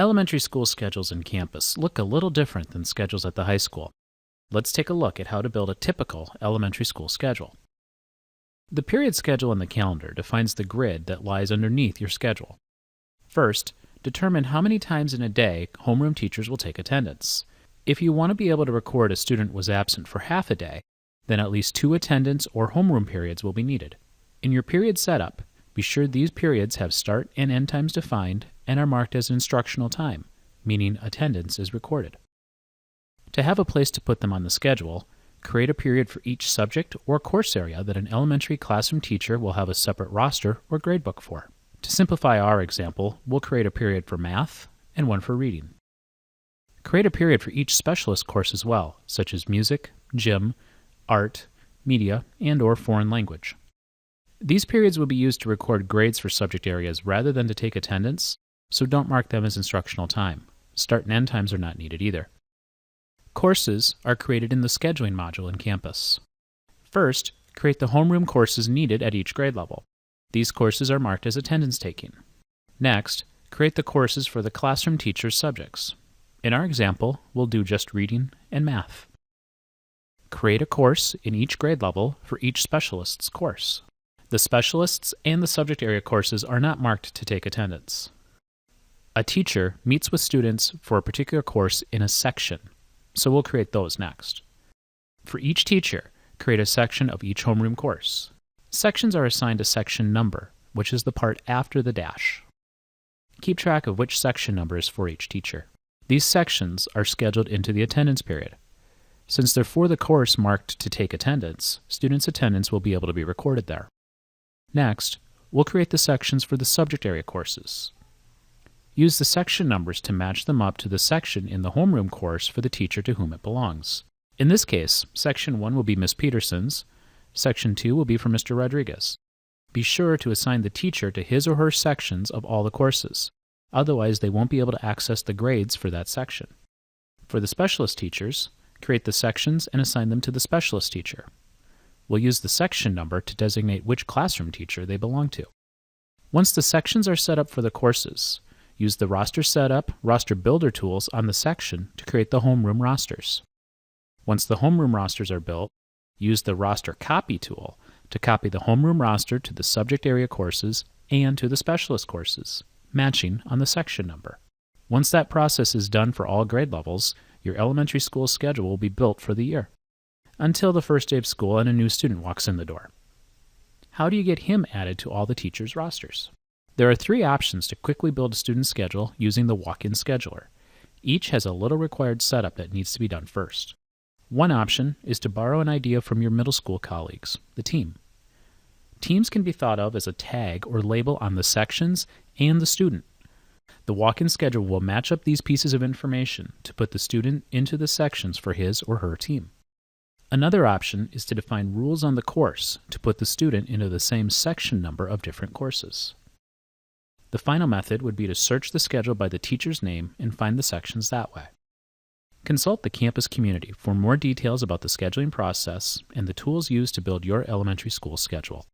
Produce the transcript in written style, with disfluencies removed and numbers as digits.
Elementary school schedules in campus look a little different than schedules at the high school. Let's take a look at how to build a typical elementary school schedule. The period schedule in the calendar defines the grid that lies underneath your schedule. First, determine how many times in a day homeroom teachers will take attendance. If you want to be able to record a student was absent for half a day, then at least 2 attendance or homeroom periods will be needed. In your period setup, be sure these periods have start and end times defined and are marked as instructional time, meaning attendance is recorded. To have a place to put them on the schedule, create a period for each subject or course area that an elementary classroom teacher will have a separate roster or gradebook for. To simplify our example, we'll create a period for math and one for reading. Create a period for each specialist course as well, such as music, gym, art, media, and/or foreign language. These periods will be used to record grades for subject areas rather than to take attendance, so don't mark them as instructional time. Start and end times are not needed either. Courses are created in the scheduling module in Campus. First, create the homeroom courses needed at each grade level. These courses are marked as attendance taking. Next, create the courses for the classroom teacher's subjects. In our example, we'll do just reading and math. Create a course in each grade level for each specialist's course. The specialists and the subject area courses are not marked to take attendance. A teacher meets with students for a particular course in a section, so we'll create those next. For each teacher, create a section of each homeroom course. Sections are assigned a section number, which is the part after the dash. Keep track of which section number is for each teacher. These sections are scheduled into the attendance period. Since they're for the course marked to take attendance, students' attendance will be able to be recorded there. Next, we'll create the sections for the subject area courses. Use the section numbers to match them up to the section in the homeroom course for the teacher to whom it belongs. In this case, Section 1 will be Ms. Peterson's, Section 2 will be for Mr. Rodriguez. Be sure to assign the teacher to his or her sections of all the courses. Otherwise, they won't be able to access the grades for that section. For the specialist teachers, create the sections and assign them to the specialist teacher. We'll use the section number to designate which classroom teacher they belong to. Once the sections are set up for the courses, use the Roster Setup, Roster Builder tools on the section to create the homeroom rosters. Once the homeroom rosters are built, use the Roster Copy tool to copy the homeroom roster to the subject area courses and to the specialist courses, matching on the section number. Once that process is done for all grade levels, your elementary school schedule will be built for the year, until the first day of school and a new student walks in the door. How do you get him added to all the teachers' rosters? There are 3 options to quickly build a student schedule using the walk-in scheduler. Each has a little required setup that needs to be done first. One option is to borrow an idea from your middle school colleagues, the team. Teams can be thought of as a tag or label on the sections and the student. The walk-in schedule will match up these pieces of information to put the student into the sections for his or her team. Another option is to define rules on the course to put the student into the same section number of different courses. The final method would be to search the schedule by the teacher's name and find the sections that way. Consult the campus community for more details about the scheduling process and the tools used to build your elementary school schedule.